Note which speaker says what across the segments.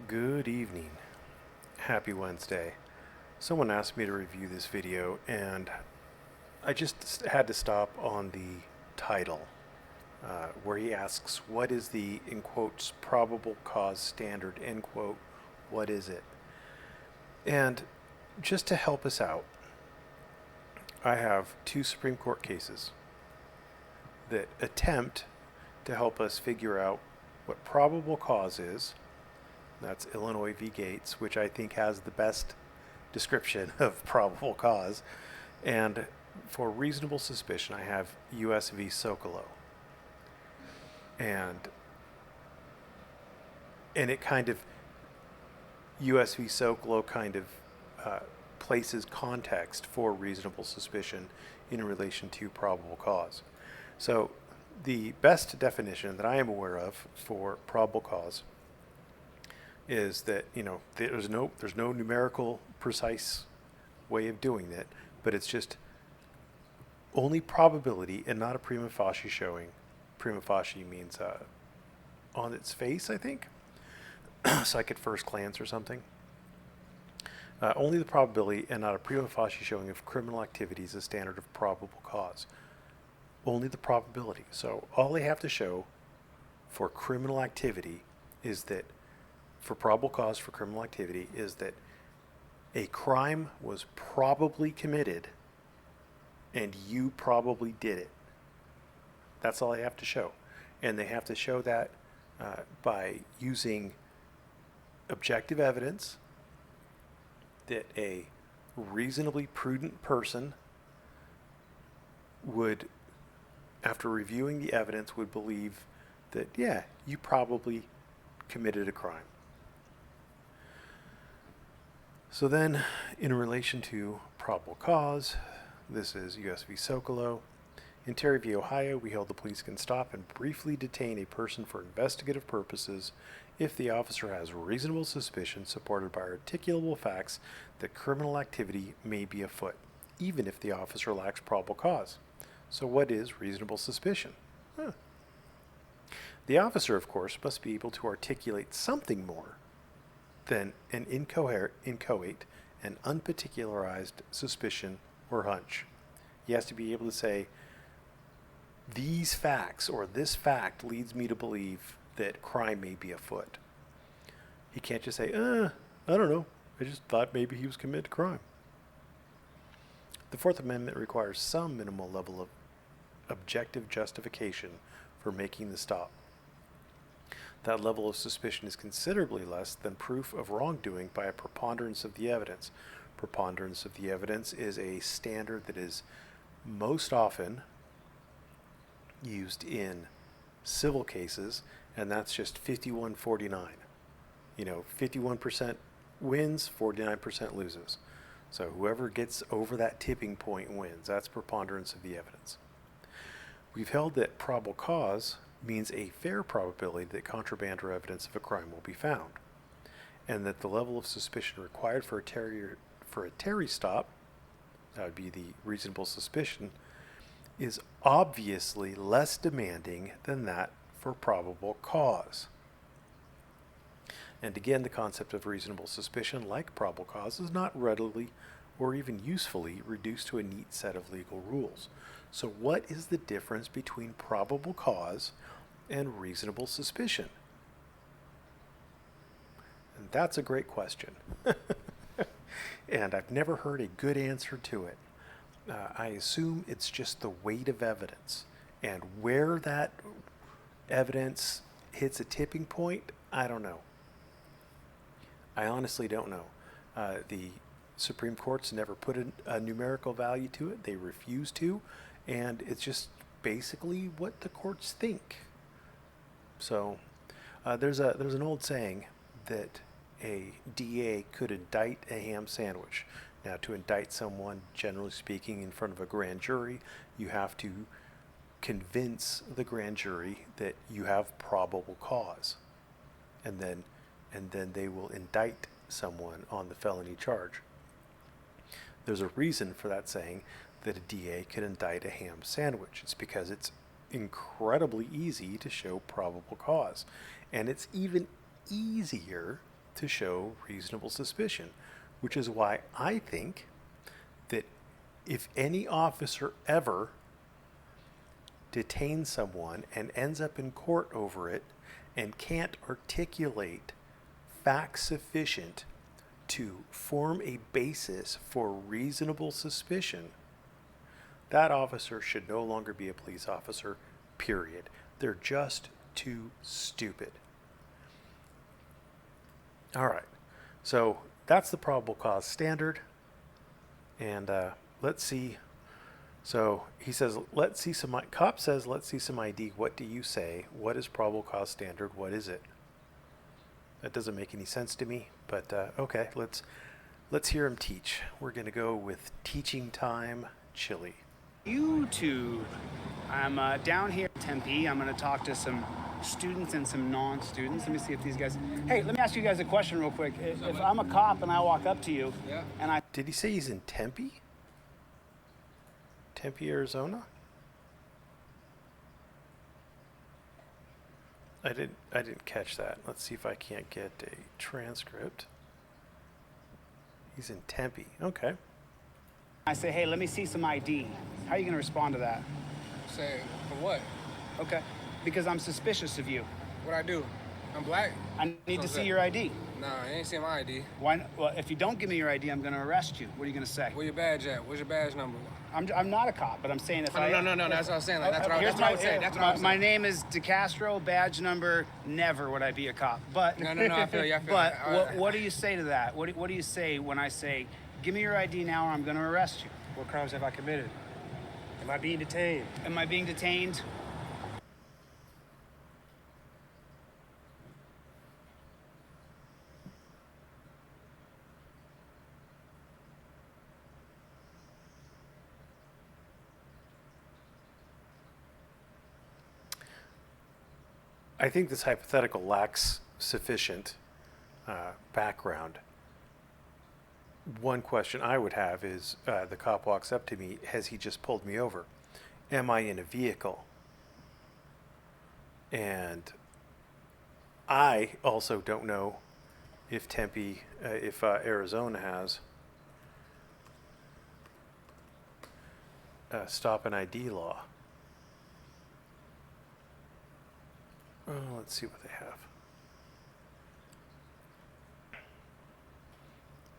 Speaker 1: Good evening. Happy Wednesday. Someone asked me to review this video, and I just had to stop on the title, where he asks, what is the, in quotes, probable cause standard, end quote, what is it? And just to help us out, I have two Supreme Court cases that attempt to help us figure out what probable cause is. That's Illinois v. Gates, which I think has the best description of probable cause. And for reasonable suspicion, I have U.S. v. Socolow. And it kind of, U.S. v. Socolow kind of places context for reasonable suspicion in relation to probable cause. So the best definition that I am aware of for probable cause is that there's no numerical precise way of doing it, but it's just only probability and not a prima facie showing. Prima facie means on its face, I think. It's like at first glance or something. Only the probability and not a prima facie showing of criminal activity is a standard of probable cause. Only the probability. So all they have to show for criminal activity is that, for probable cause for criminal activity, is that a crime was probably committed and you probably did it. That's all they have to show. And they have to show that by using objective evidence that a reasonably prudent person would, after reviewing the evidence, would believe that, yeah, you probably committed a crime. So then, in relation to probable cause, this is U.S. v. Socolow. In Terry v. Ohio, we held the police can stop and briefly detain a person for investigative purposes if the officer has reasonable suspicion supported by articulable facts that criminal activity may be afoot, even if the officer lacks probable cause. So what is reasonable suspicion? The officer, of course, must be able to articulate something more than an inchoate and unparticularized suspicion or hunch. He has to be able to say, these facts or this fact leads me to believe that crime may be afoot. He can't just say, I don't know, I just thought maybe he was committed a crime. The Fourth Amendment requires some minimal level of objective justification for making the stop. That level of suspicion is considerably less than proof of wrongdoing by a preponderance of the evidence. Preponderance of the evidence is a standard that is most often used in civil cases, and that's just 51-49. 51% wins, 49% loses. So whoever gets over that tipping point wins. That's preponderance of the evidence. We've held that probable cause means a fair probability that contraband or evidence of a crime will be found, and that the level of suspicion required for a Terry stop, that would be the reasonable suspicion, is obviously less demanding than that for probable cause. And again, the concept of reasonable suspicion, like probable cause, is not readily or even usefully reduced to a neat set of legal rules. So what is the difference between probable cause and reasonable suspicion? And that's a great question. And I've never heard a good answer to it. I assume it's just the weight of evidence. And where that evidence hits a tipping point, I don't know. I honestly don't know. The Supreme Court's never put a numerical value to it. They refuse to. And it's just basically what the courts think. So there's an old saying that a DA could indict a ham sandwich. Now, to indict someone, generally speaking, in front of a grand jury, you have to convince the grand jury that you have probable cause, and then they will indict someone on the felony charge. There's a reason for that saying that a DA can indict a ham sandwich. It's because it's incredibly easy to show probable cause, and it's even easier to show reasonable suspicion, which is why I think that if any officer ever detains someone and ends up in court over it and can't articulate facts sufficient to form a basis for reasonable suspicion, that officer should no longer be a police officer, period. They're just too stupid. All right, so that's the probable cause standard. And let's see. So he says, let's see some, cop says, let's see some ID. What do you say? What is probable cause standard? What is it? That doesn't make any sense to me, but okay, let's hear him teach. We're going to go with teaching time, Chillie.
Speaker 2: YouTube. I'm down here in Tempe. I'm going to talk to some students and some non-students. Let me see if these guys... Hey, let me ask you guys a question real quick. If I'm a cop and I walk up to you, and I...
Speaker 1: Did he say he's in Tempe? Tempe, Arizona? I didn't catch that. Let's see if I can't get a transcript. He's in Tempe. Okay.
Speaker 2: I say, hey, let me see some ID. How are you going to respond to that?
Speaker 3: Say, for what?
Speaker 2: Okay. Because I'm suspicious of you.
Speaker 3: What I do? I'm black.
Speaker 2: I need to see your ID.
Speaker 3: Nah, you ain't seen my ID.
Speaker 2: Why? Well, if you don't give me your ID, I'm going to arrest you. What are you going to say?
Speaker 3: Where your badge at? Where's your badge number?
Speaker 2: I'm not a cop, but I'm saying if I...
Speaker 3: No, that's what I was saying. Like, that's what I would say. That's what I would say.
Speaker 2: My name is decastro, badge number, never would I be a cop. But...
Speaker 3: No, I feel you.
Speaker 2: But what do you say to that? What do you say when I say, give me your ID now or I'm going to arrest you?
Speaker 4: What crimes have I committed? Am I being detained?
Speaker 2: Am I being detained?
Speaker 1: I think this hypothetical lacks sufficient background. One question I would have is the cop walks up to me, has he just pulled me over? Am I in a vehicle? And I also don't know if Arizona has a stop and ID law. Let's see what they have.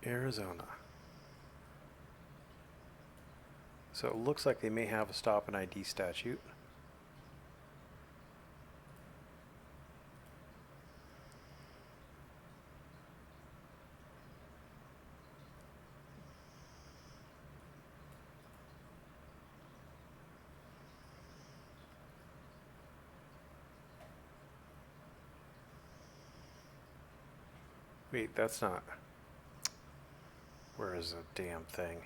Speaker 1: Arizona. So it looks like they may have a stop and ID statute. Wait, that's not... Where is the damn thing?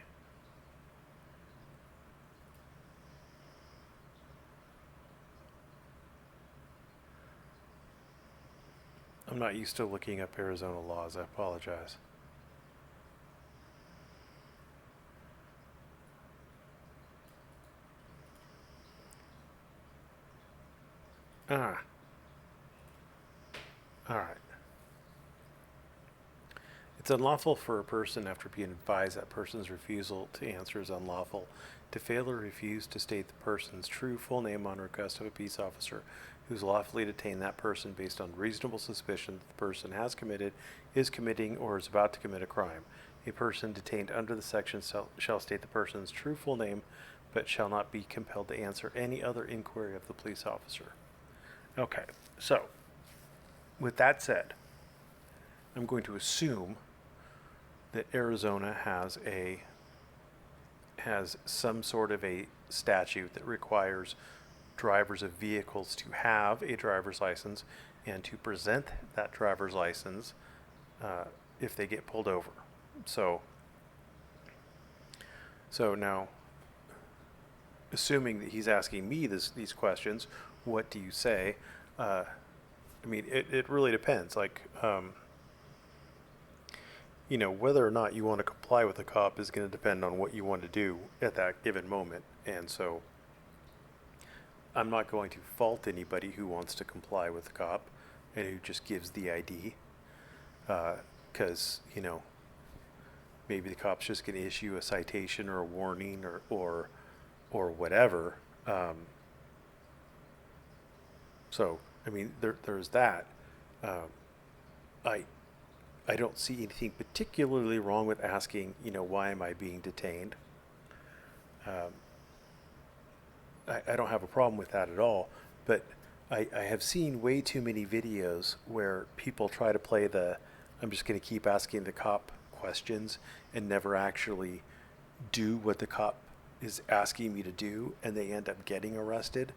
Speaker 1: I'm not used to looking up Arizona laws. I apologize. All right. It's unlawful for a person, after being advised that person's refusal to answer is unlawful, to fail or refuse to state the person's true full name on request of a peace officer who's lawfully detained that person based on reasonable suspicion that the person has committed, is committing, or is about to commit a crime. A person detained under the section shall state the person's true full name, but shall not be compelled to answer any other inquiry of the police officer. Okay, so with that said, I'm going to assume that Arizona has some sort of a statute that requires drivers of vehicles to have a driver's license and to present that driver's license if they get pulled over. So now, assuming that he's asking me these questions, what do you say? I mean, it really depends. Like, whether or not you want to comply with a cop is going to depend on what you want to do at that given moment. And so I'm not going to fault anybody who wants to comply with the cop and who just gives the ID. because maybe the cop's just going to issue a citation or a warning or whatever. So I mean, there's that. I I don't see anything particularly wrong with asking, why am I being detained? I don't have a problem with that at all, but I have seen way too many videos where people try to play I'm just going to keep asking the cop questions and never actually do what the cop is asking me to do, and they end up getting arrested,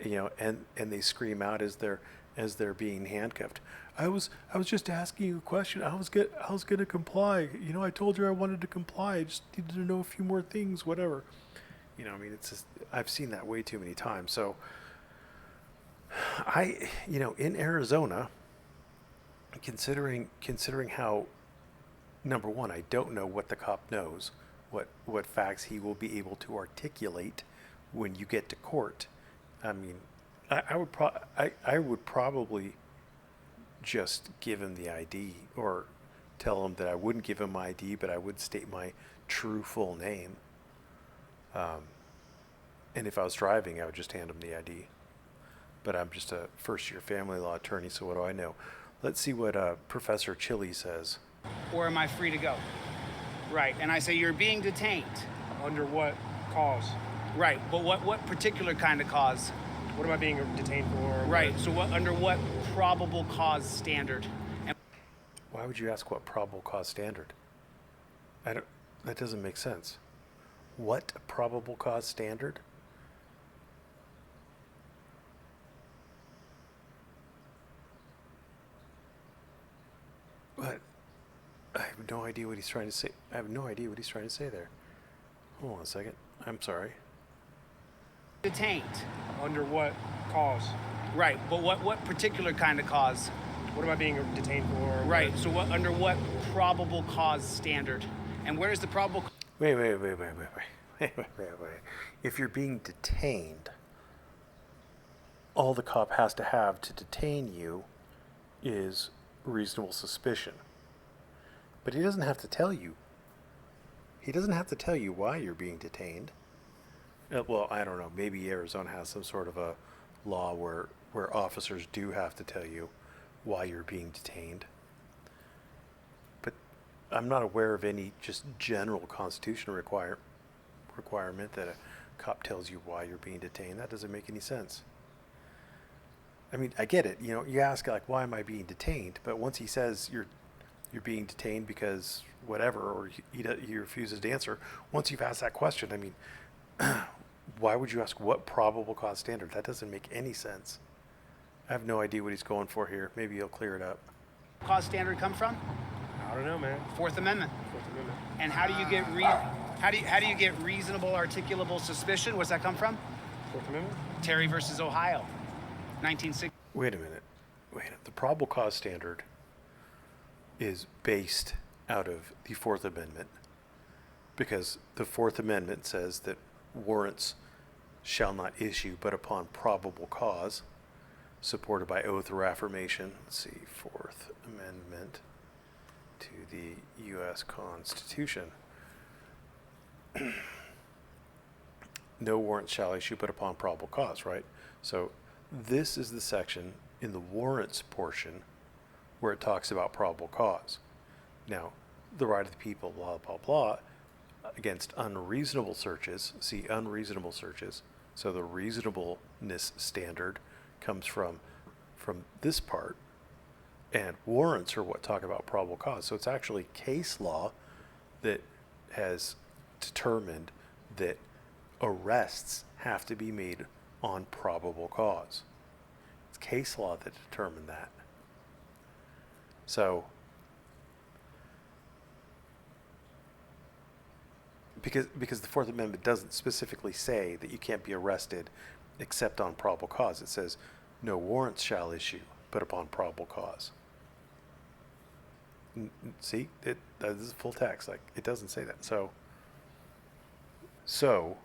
Speaker 1: and they scream out as they're being handcuffed. I was just asking you a question. I was going to comply. I told you I wanted to comply. I just needed to know a few more things, whatever. I mean, it's just, I've seen that way too many times. So in Arizona, considering how, number one, I don't know what the cop knows, what facts he will be able to articulate when you get to court. I mean, I would probably just give him the ID, or tell him that I wouldn't give him my ID, but I would state my true full name. And if I was driving, I would just hand him the ID. But I'm just a first-year family law attorney, so what do I know? Let's see what Professor Chillie says.
Speaker 2: Or am I free to go? Right, and I say you're being detained.
Speaker 4: Under what cause?
Speaker 2: Right, but what particular kind of cause?
Speaker 4: What am I being detained for?
Speaker 2: Right, so under what probable cause standard? And
Speaker 1: Why would you ask what probable cause standard? That doesn't make sense. What probable cause standard? But I have no idea what he's trying to say. I have no idea what he's trying to say there. Hold on a second. I'm sorry.
Speaker 2: detained.
Speaker 4: Under what cause?
Speaker 2: Right, but what particular kind of cause?
Speaker 4: What am I being detained for?
Speaker 2: Right, so under what probable cause standard? And where is the probable?
Speaker 1: Wait. If you're being detained, all the cop has to have to detain you is reasonable suspicion. But he doesn't have to tell you. He doesn't have to tell you why you're being detained. Well, I don't know. Maybe Arizona has some sort of a law where officers do have to tell you why you're being detained. But I'm not aware of any just general constitutional requirement that a cop tells you why you're being detained. That doesn't make any sense. I mean, I get it. You ask, like, why am I being detained? But once he says you're being detained because whatever, or he refuses to answer, once you've asked that question, I mean, why would you ask what probable cause standard? That doesn't make any sense. I have no idea what he's going for here. Maybe he'll clear it up.
Speaker 2: Cause standard come from?
Speaker 4: I don't know, man.
Speaker 2: Fourth Amendment.
Speaker 4: Fourth Amendment.
Speaker 2: And how do you get how do you get reasonable articulable suspicion? What's that come from?
Speaker 4: Fourth Amendment?
Speaker 2: Terry versus Ohio, 1960.
Speaker 1: Wait a minute. The probable cause standard is based out of the Fourth Amendment, because the Fourth Amendment says that warrants shall not issue but upon probable cause, supported by oath or affirmation. Let's see, Fourth Amendment to the U.S. Constitution. No warrant shall issue but upon probable cause, right? So this is the section in the warrants portion where it talks about probable cause. Now, the right of the people, blah, blah, blah, against unreasonable searches. See, unreasonable searches. So the reasonableness standard comes from this part, and warrants are what talk about probable cause. So it's actually case law that has determined that arrests have to be made on probable cause. It's case law that determined that. So because the Fourth Amendment doesn't specifically say that you can't be arrested except on probable cause. It says no warrants shall issue but upon probable cause. See, that is full text. Like, it doesn't say that. So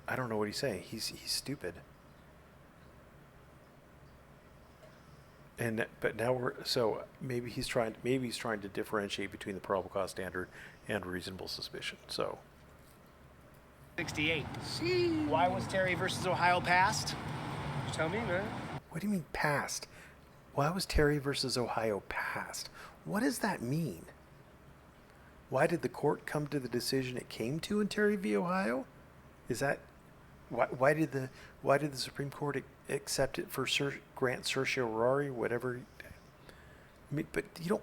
Speaker 1: I don't know what he's saying. He's stupid. But now so maybe he's trying to differentiate between the probable cause standard and reasonable suspicion. So
Speaker 2: 68. Why was Terry versus Ohio passed?
Speaker 4: You tell me, man.
Speaker 1: what do you mean passed? Why was Terry versus Ohio passed? What does that mean? Why did the court come to the decision it came to in Terry v. Ohio? Is that why did the Supreme Court accept it for grant certiorari, whatever? I mean, but you don't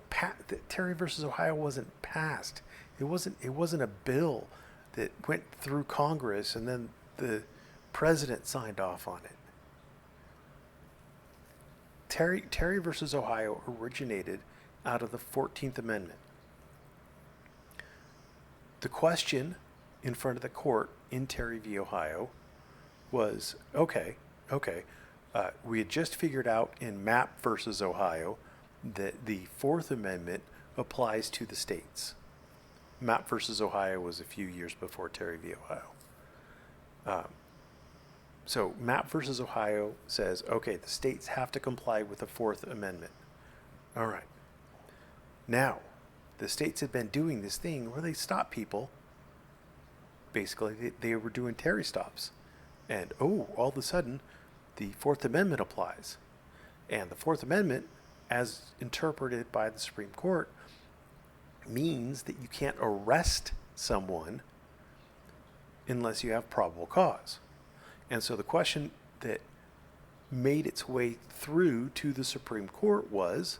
Speaker 1: Terry versus Ohio wasn't passed. It wasn't a bill that went through Congress and then the president signed off on it. Terry versus Ohio originated out of the 14th Amendment. The question in front of the court in Terry v. Ohio was, we had just figured out in Mapp versus Ohio that the Fourth Amendment applies to the states. Mapp versus Ohio was a few years before Terry v. Ohio. So Mapp versus Ohio says, the states have to comply with the Fourth Amendment. All right. Now, the states had been doing this thing where they stop people. Basically, they were doing Terry stops. And, all of a sudden, the Fourth Amendment applies. And the Fourth Amendment, as interpreted by the Supreme Court, means that you can't arrest someone unless you have probable cause. And so the question that made its way through to the Supreme Court was,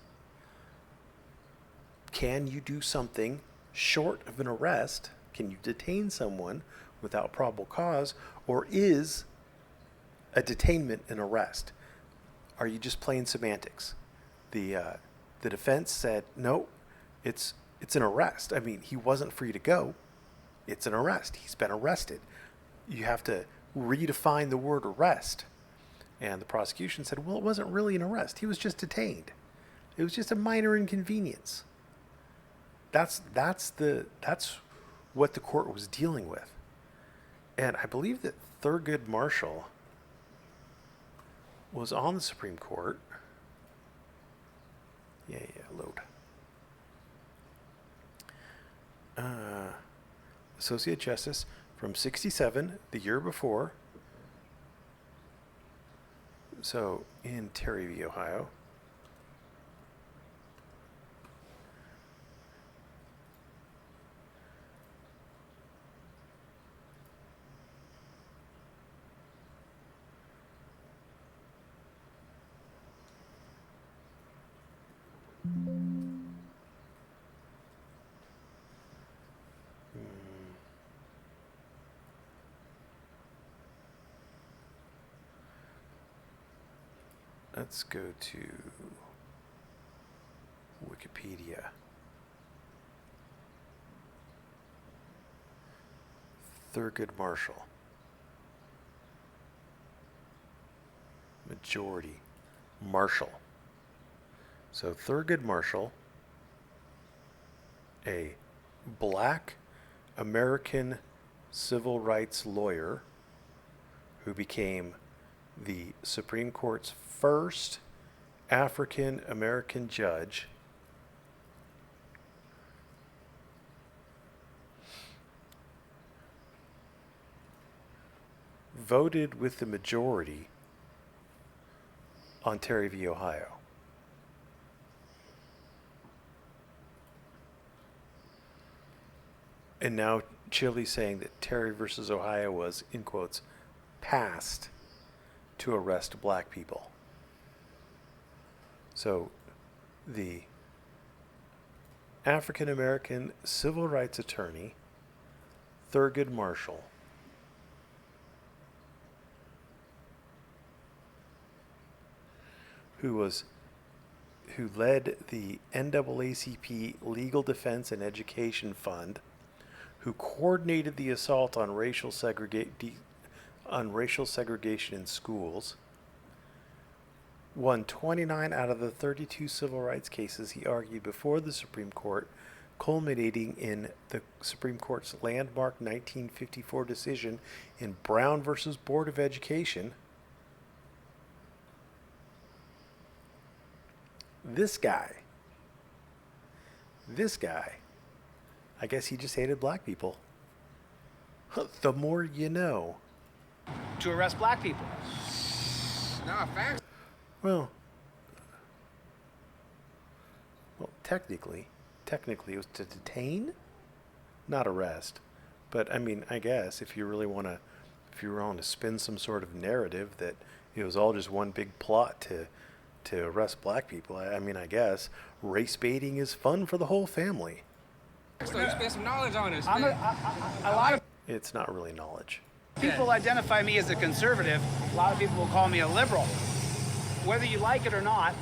Speaker 1: can you do something short of an arrest? Can you detain someone without probable cause? Or is a detainment an arrest? Are you just playing semantics? The defense said, no, it's an arrest. I mean, he wasn't free to go. It's an arrest. He's been arrested. You have to redefine the word arrest. And the prosecution said, well, it wasn't really an arrest. He was just detained. It was just a minor inconvenience. That's what the court was dealing with. And I believe that Thurgood Marshall was on the Supreme Court. Yeah, load. Associate Justice from 67, the year before. So in Terry v. Ohio. Let's go to Wikipedia. Thurgood Marshall. Majority. Marshall. So Thurgood Marshall, a black American civil rights lawyer who became the Supreme Court's first African American judge, voted with the majority on Terry v. Ohio. And now Chillie saying that Terry versus Ohio was, in quotes, passed to arrest black people. So the African American civil rights attorney, Thurgood Marshall, who led the NAACP Legal Defense and Education Fund, who coordinated the assault on racial segregation in schools, won 29 out of the 32 civil rights cases he argued before the Supreme Court, culminating in the Supreme Court's landmark 1954 decision in Brown versus Board of Education. This guy, I guess he just hated black people. The more you know.
Speaker 2: To arrest black people.
Speaker 3: Nah, facts.
Speaker 1: Well, technically it was to detain, not arrest. But I mean, I guess if you really want to spin some sort of narrative that it was all just one big plot to arrest black people, I mean, I guess race baiting is fun for the whole family.
Speaker 3: So you spent some knowledge on this,
Speaker 2: I'm
Speaker 3: man.
Speaker 2: a lot of
Speaker 1: It's not really knowledge.
Speaker 2: people identify me as a conservative. A lot of people will call me a liberal. Whether you like it or not,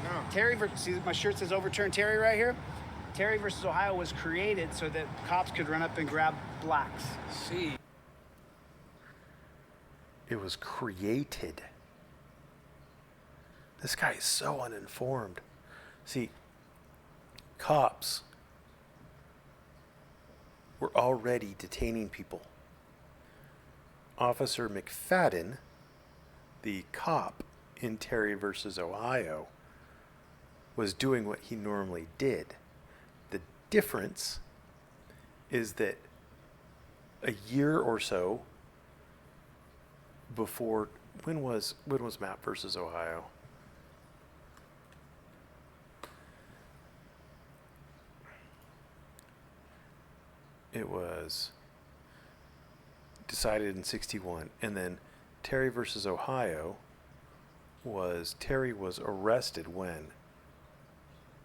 Speaker 3: No.
Speaker 2: Terry, see my shirt says overturn Terry right here? Terry versus Ohio was created so that cops could run up and grab blacks.
Speaker 3: See.
Speaker 1: It was created. This guy is so uninformed. See, cops were already detaining people. Officer McFadden, the cop in Terry versus Ohio, was doing what he normally did. The difference is that a year or so before, when was Mapp versus Ohio? It was decided in 61, and then Terry versus Ohio Terry was arrested when?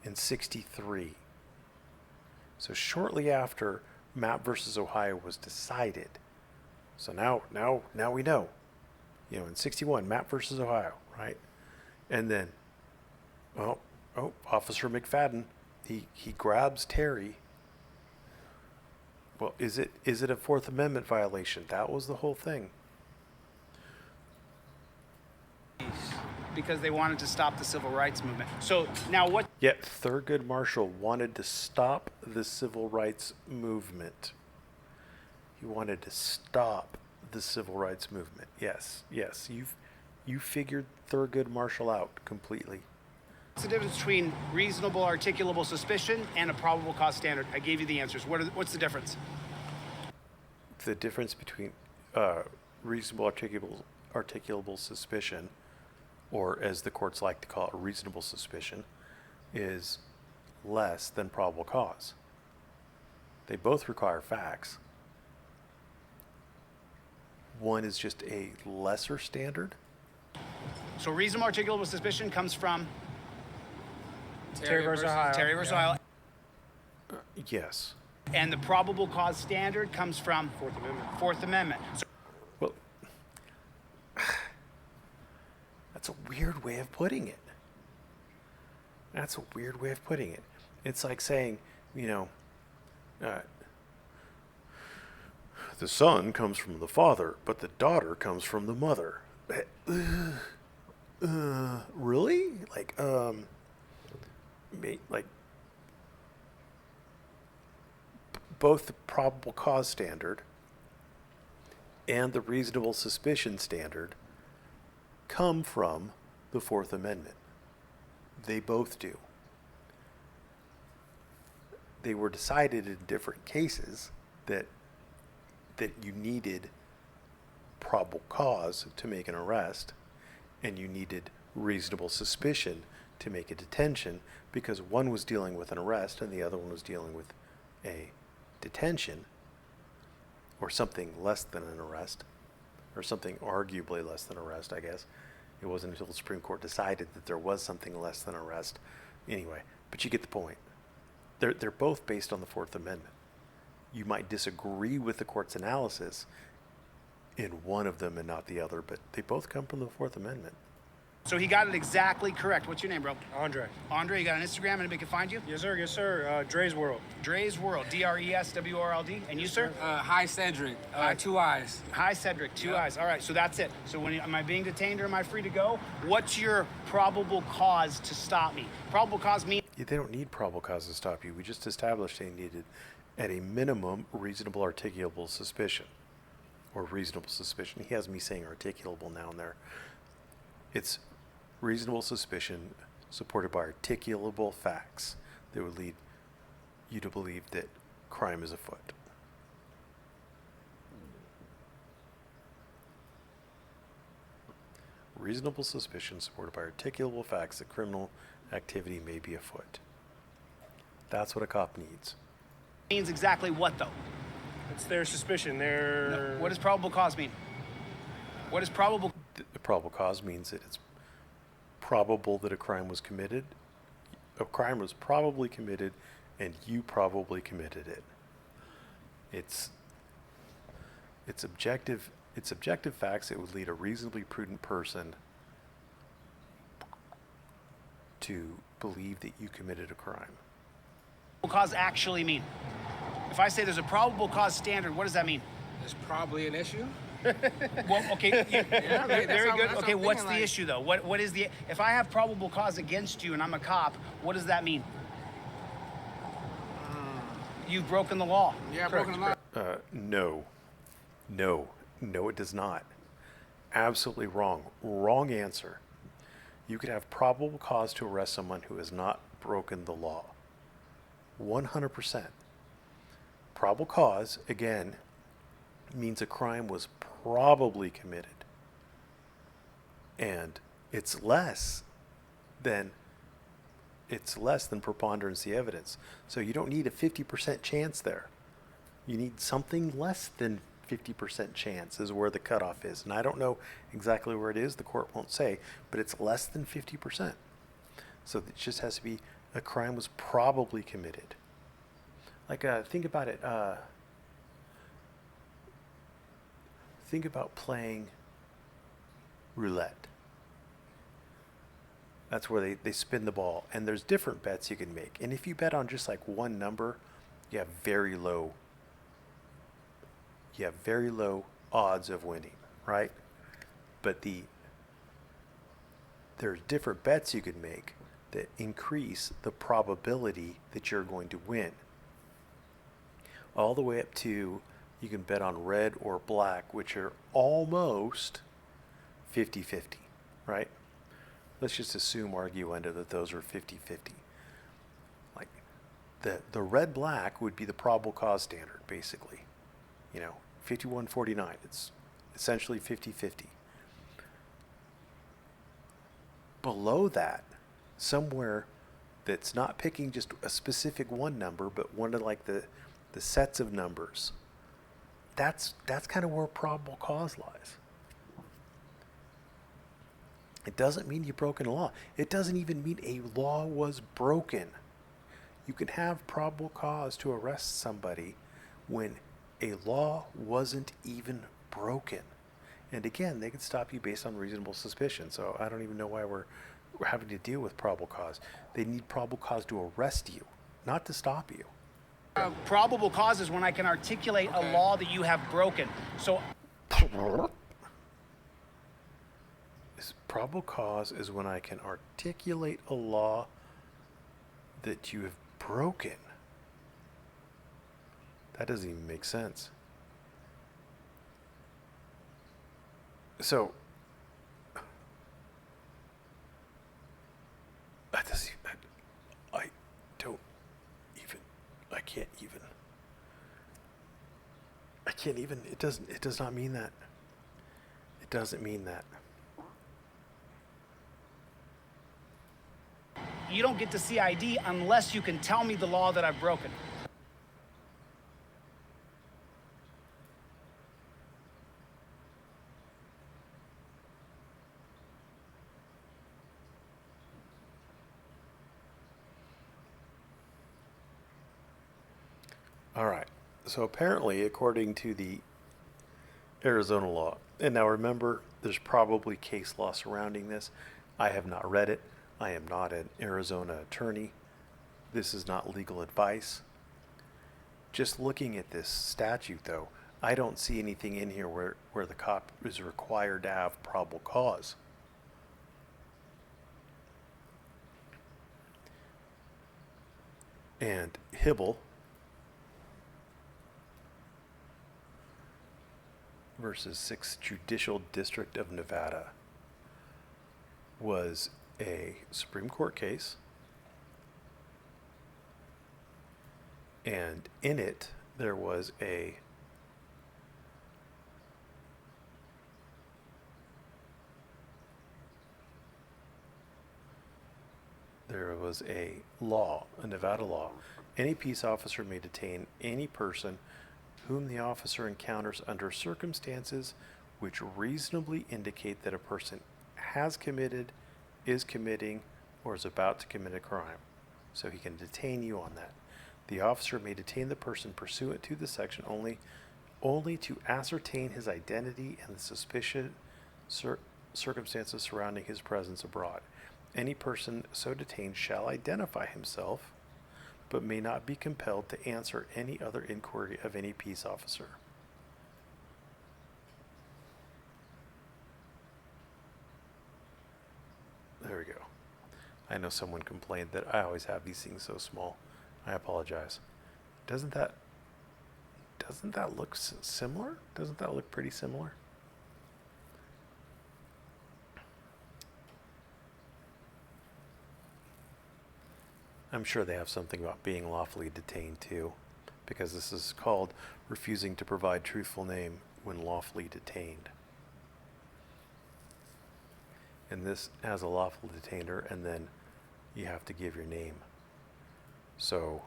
Speaker 1: In 63. So shortly after Mapp versus Ohio was decided. So now we know. You know, in 61, Mapp versus Ohio, right? And then, Officer McFadden, he grabs Terry. Well, is it a Fourth Amendment violation? That was the whole thing.
Speaker 2: Because they wanted to stop the civil rights movement. So now what?
Speaker 1: Yet Thurgood Marshall wanted to stop the civil rights movement. He wanted to stop the civil rights movement. Yes. You figured Thurgood Marshall out completely.
Speaker 2: What's the difference between reasonable articulable suspicion and a probable cause standard? I gave you the answers. What's the difference?
Speaker 1: The difference between reasonable articulable suspicion, or as the courts like to call it, reasonable suspicion, is less than probable cause. They both require facts. One is just a lesser standard.
Speaker 2: So reasonable articulable suspicion comes from
Speaker 4: Terry versus Ohio.
Speaker 2: Terry versus Ohio.
Speaker 1: Yes.
Speaker 2: And the probable cause standard comes from
Speaker 4: Fourth Amendment.
Speaker 2: Fourth Amendment. So
Speaker 1: Well, that's a weird way of putting it. It's like saying, the son comes from the father, but the daughter comes from the mother. Really? Like both the probable cause standard and the reasonable suspicion standard come from the Fourth Amendment. They both do. They were decided in different cases that you needed probable cause to make an arrest, and you needed reasonable suspicion to make a detention, because one was dealing with an arrest and the other one was dealing with a detention, or something less than an arrest, or something arguably less than arrest, I guess. It wasn't until the Supreme Court decided that there was something less than arrest. Anyway, but you get the point. They're both based on the Fourth Amendment. You might disagree with the court's analysis in one of them and not the other, but they both come from the Fourth Amendment.
Speaker 2: So he got it exactly correct. What's your name, bro?
Speaker 4: Andre.
Speaker 2: Andre, you got an Instagram and anybody can find you?
Speaker 4: Yes, sir. Yes, sir. Dre's World.
Speaker 2: Dre's World, DRESWORLD. And you, sir?
Speaker 3: Hi, Cedric. Two eyes.
Speaker 2: Hi, Cedric. Two eyes. All right, so that's it. So am I being detained or am I free to go? What's your probable cause to stop me? Probable cause means...
Speaker 1: They don't need probable cause to stop you. We just established they needed, at a minimum, reasonable articulable suspicion. Or reasonable suspicion. He has me saying articulable now and there. It's reasonable suspicion supported by articulable facts that would lead you to believe that crime is afoot. Reasonable suspicion supported by articulable facts that criminal activity may be afoot. That's what a cop needs.
Speaker 2: Means exactly what, though?
Speaker 4: It's their suspicion. Their.
Speaker 2: No. What does probable cause mean? What is probable?
Speaker 1: The probable cause means that it's probable that a crime was committed. A crime was probably committed, and you probably committed it. It's objective. It's objective facts that would lead a reasonably prudent person to believe that you committed a crime.
Speaker 2: Cause actually mean? If I say there's a probable cause standard, what does that mean?
Speaker 3: There's probably an issue.
Speaker 2: Well, okay,
Speaker 3: Yeah,
Speaker 2: very
Speaker 3: that's
Speaker 2: good.
Speaker 3: what
Speaker 2: Okay,
Speaker 3: I'm
Speaker 2: what's
Speaker 3: thinking,
Speaker 2: the
Speaker 3: like-
Speaker 2: issue though? What is the? If I have probable cause against you and I'm a cop, what does that mean? You've broken the law.
Speaker 3: Yeah, broken the law.
Speaker 1: No, it does not. Absolutely wrong. Wrong answer. You could have probable cause to arrest someone who has not broken the law. 100%. Probable cause, again, means a crime was probably committed. And it's less than preponderance of the evidence. So you don't need a 50% chance there. You need something less than 50% chance is where the cutoff is. And I don't know exactly where it is. The court won't say, but it's less than 50%. So it just has to be a crime was probably committed. Like, think about it. Think about playing roulette. That's where they spin the ball. And there's different bets you can make. And if you bet on just like one number, you have very low odds of winning, right? But there's different bets you can make that increase the probability that you're going to win. All the way up to you can bet on red or black, which are almost 50-50, right? Let's just assume arguendo that those are 50-50. Like the red-black would be the probable cause standard, basically. 51-49. It's essentially 50-50. Below that, somewhere that's not picking just a specific one number, but one of like the sets of numbers, that's kind of where probable cause lies. It doesn't mean you've broken a law. It doesn't even mean a law was broken. You can have probable cause to arrest somebody when a law wasn't even broken. And again, they can stop you based on reasonable suspicion. So I don't even know why we're having to deal with probable cause. They need probable cause to arrest you, not to stop you.
Speaker 2: Probable cause is when I can articulate a law that you have broken. So
Speaker 1: Probable cause is when I can articulate a law that you have broken. That doesn't even make sense. So, that doesn't, I don't even, I can't even, it does not mean that. It doesn't mean that.
Speaker 2: you don't get to see ID unless you can tell me the law that I've broken.
Speaker 1: All right. So apparently, according to the Arizona law, and now remember, there's probably case law surrounding this. I have not read it. I am not an Arizona attorney. This is not legal advice. Just looking at this statute, though, I don't see anything in here where the cop is required to have probable cause. And Hibble versus 6th Judicial District of Nevada was a Supreme Court case, and in it there was a law, a Nevada law. Any peace officer may detain any person whom the officer encounters under circumstances which reasonably indicate that a person has committed, is committing, or is about to commit a crime. So he can detain you on that. The officer may detain the person pursuant to the section only to ascertain his identity and the suspicious circumstances surrounding his presence abroad. Any person so detained shall identify himself, but may not be compelled to answer any other inquiry of any peace officer. There we go. I know someone complained that I always have these things so small. I apologize. Doesn't that look similar? Doesn't that look pretty similar? I'm sure they have something about being lawfully detained too, because this is called refusing to provide truthful name when lawfully detained. And this has a lawful detainer, and then you have to give your name. So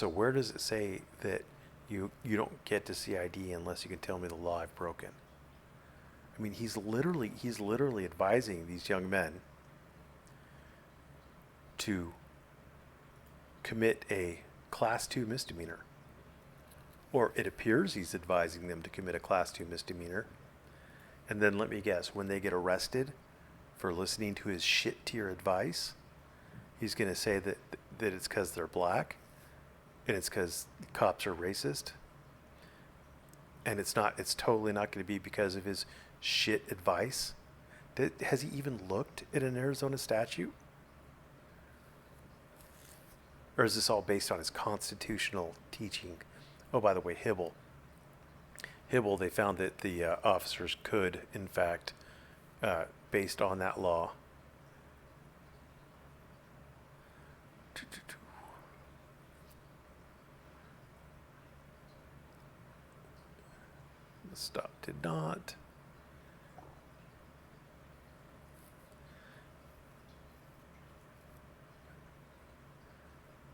Speaker 1: where does it say that you don't get to see ID unless you can tell me the law I've broken? I mean, he's literally advising these young men to commit a class 2 misdemeanor. Or it appears he's advising them to commit a class 2 misdemeanor. And then let me guess, when they get arrested for listening to his shit tier advice, he's going to say that it's because they're black, and it's because cops are racist, and it's totally not going to be because of his shit advice. Has he even looked at an Arizona statute? Or is this all based on his constitutional teaching? Oh, by the way, Hibble, they found that the officers could, in fact, based on that law, the stop did not.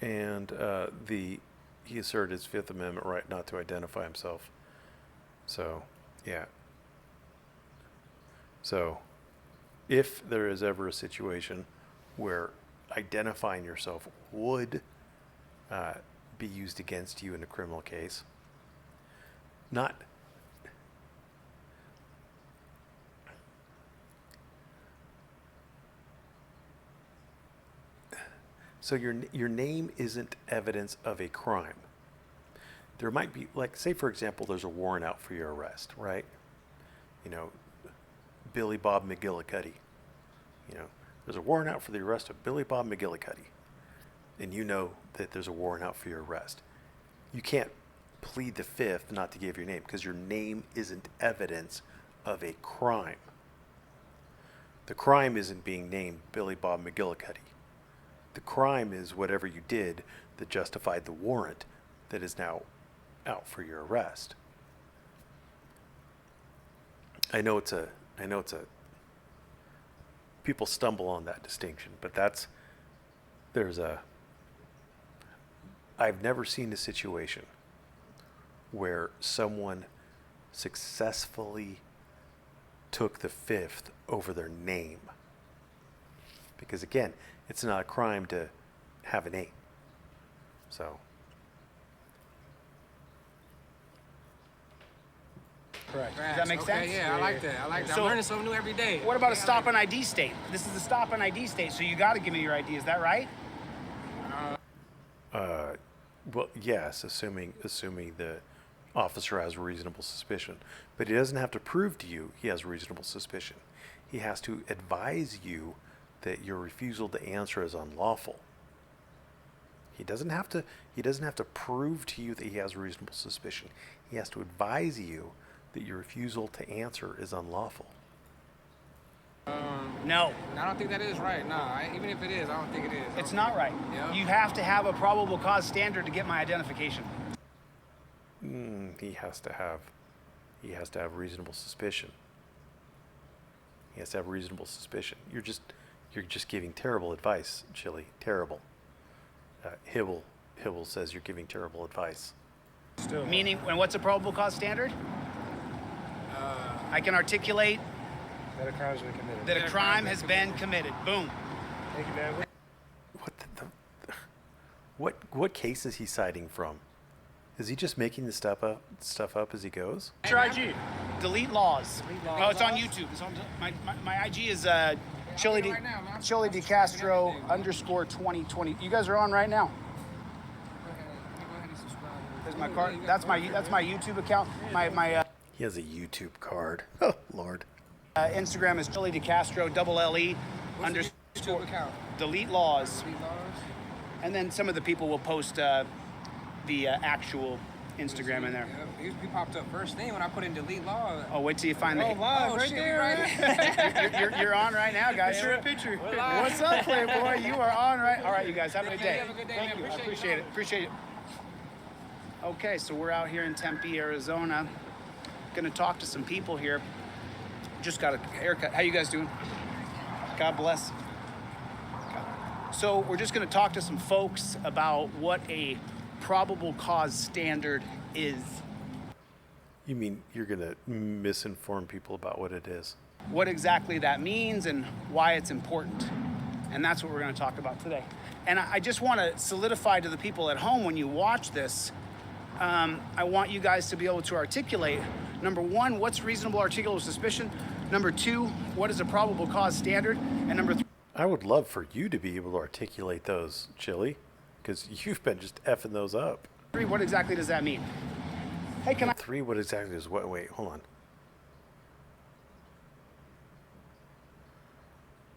Speaker 1: And he asserted his Fifth Amendment right not to identify himself. So, yeah. So, if there is ever a situation where identifying yourself would be used against you in a criminal case, not so your name isn't evidence of a crime. There might be, like, say for example, there's a warrant out for your arrest, right? You know, Billy Bob McGillicuddy. You know, there's a warrant out for the arrest of Billy Bob McGillicuddy, and you know that there's a warrant out for your arrest. You can't plead the Fifth not to give your name because your name isn't evidence of a crime. The crime isn't being named Billy Bob McGillicuddy. The crime is whatever you did that justified the warrant that is now out for your arrest. I know it's a people stumble on that distinction, but I've never seen a situation where someone successfully took the Fifth over their name. Because again, it's not a crime to have a name. So.
Speaker 2: Correct. Does that make sense?
Speaker 3: Yeah, I like that. I'm
Speaker 2: So-
Speaker 3: learning something new every day.
Speaker 2: What about a stop and ID state? This is the stop and ID state, so you got to give me your ID. Is that right?
Speaker 1: Well, yes, assuming the officer has reasonable suspicion. But he doesn't have to prove to you he has reasonable suspicion. He has to advise you that your refusal to answer is unlawful. He doesn't have to prove to you that he has reasonable suspicion. He has to advise you that your refusal to answer is unlawful.
Speaker 2: No,
Speaker 3: I don't think that is right. Nah, even if it is, I don't think it is.
Speaker 2: it's not right.
Speaker 3: Yeah.
Speaker 2: You have to have a probable cause standard to get my identification.
Speaker 1: He has to have reasonable suspicion. He has to have reasonable suspicion. You're just giving terrible advice, Chillie. Terrible. Hibble says you're giving terrible advice.
Speaker 4: Still.
Speaker 2: Meaning, and what's a probable cause standard? I can articulate
Speaker 4: That a crime's been committed.
Speaker 2: that a crime has been committed. Boom.
Speaker 4: Thank you, man.
Speaker 1: What case is he citing from? Is he just making the stuff up as he goes?
Speaker 2: What's your IG? Delete laws.
Speaker 3: laws.
Speaker 2: Oh, it's on YouTube. It's on my IG is Chillie
Speaker 3: right now, man.
Speaker 2: Chillie decastro _2020. You guys are on right now.
Speaker 3: Go ahead and subscribe.
Speaker 2: There's my card. That's my YouTube account. My
Speaker 1: He has a YouTube card. Oh, Lord.
Speaker 2: Instagram is Chillie decastro LE
Speaker 3: What's your
Speaker 2: underscore
Speaker 3: YouTube account?
Speaker 2: delete laws.
Speaker 3: $3.
Speaker 2: And then some of the people will post the actual Instagram in there.
Speaker 3: Yeah, he popped up first thing when I put in delete law.
Speaker 2: Oh, wait till you find the.
Speaker 3: Oh,
Speaker 4: right
Speaker 3: shit,
Speaker 4: there,
Speaker 3: right?
Speaker 2: You're on right now, guys.
Speaker 4: Sure, a picture.
Speaker 2: What's up, Playboy? You are on right. All right, you guys have a good
Speaker 3: Yeah,
Speaker 2: day.
Speaker 3: have a good day,
Speaker 2: Thank
Speaker 3: man.
Speaker 2: you. I
Speaker 3: Appreciate
Speaker 2: appreciate
Speaker 3: you.
Speaker 2: it. Appreciate it. Okay, so we're out here in Tempe, Arizona. Gonna talk to some people here. Just got a haircut. How you guys doing? God bless. So we're just gonna talk to some folks about what a probable cause standard is.
Speaker 1: You mean you're going to misinform people about what it is?
Speaker 2: What exactly that means and why it's important. And that's what we're going to talk about today. And I just want to solidify to the people at home when you watch this, I want you guys to be able to articulate, number one, what's reasonable articulable suspicion? Number two, what is a probable cause standard? And number
Speaker 1: I would love for you to be able to articulate those, Chillie, because you've been just effing those up.
Speaker 2: three, what exactly does that mean? Hey, can I?
Speaker 1: Three, what exactly is what? Wait, hold on.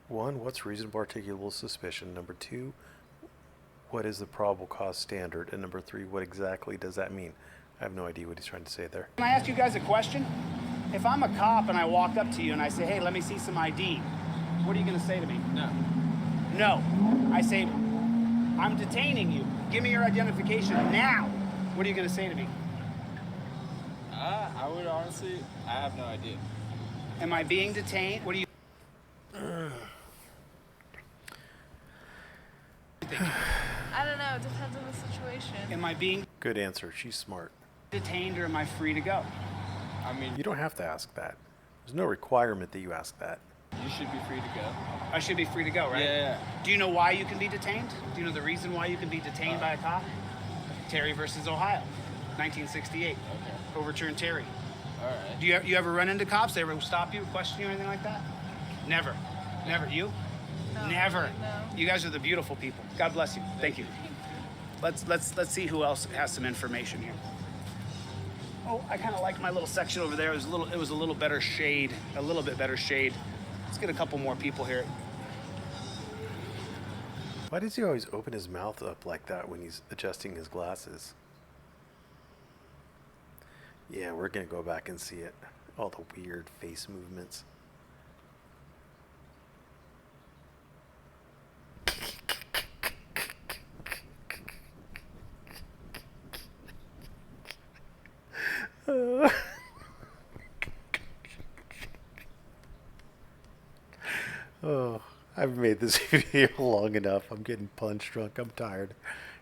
Speaker 1: One, what's reasonable articulable suspicion? Number two, what is the probable cause standard? And number three, what exactly does that mean? I have no idea what he's trying to say there.
Speaker 2: Can I ask you guys a question? If I'm a cop and I walk up to you and I say, hey, let me see some ID, what are you going to say to me?
Speaker 3: No.
Speaker 2: No. I say, I'm detaining you. Give me your identification now. What are you going to say to me?
Speaker 5: I would honestly, I have no idea.
Speaker 2: Am I being detained? What do you
Speaker 6: I don't know. It depends on the situation.
Speaker 2: am I being
Speaker 1: Good answer. She's smart.
Speaker 2: detained or am I free to go?
Speaker 5: I mean,
Speaker 1: You don't have to ask that. There's no requirement that you ask that.
Speaker 5: you should be free to go.
Speaker 2: I should be free to go, right?
Speaker 5: Yeah.
Speaker 2: Do you know why you can be detained? Do you know the reason why you can be detained by a cop? Terry versus Ohio, 1968.
Speaker 5: Okay.
Speaker 2: Overturn Terry.
Speaker 5: All right.
Speaker 2: Do you ever run into cops? They ever stop you, question you, or anything like that? Never. Never. You?
Speaker 6: No,
Speaker 2: Never.
Speaker 6: No.
Speaker 2: You guys are the beautiful people. God bless you. Thank you. Let's see who else has some information here. Oh, I kind of like my little section over there. It was a little better shade, a little bit better shade. Let's get a couple more people here.
Speaker 1: Why does he always open his mouth up like that when he's adjusting his glasses? Yeah, we're gonna go back and see it. All the weird face movements. Oh, I've made this video long enough. I'm getting punch drunk. I'm tired.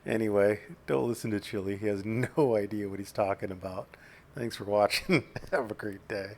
Speaker 1: Anyway, don't listen to Chillie. He has no idea what he's talking about. Thanks for watching. Have a great day.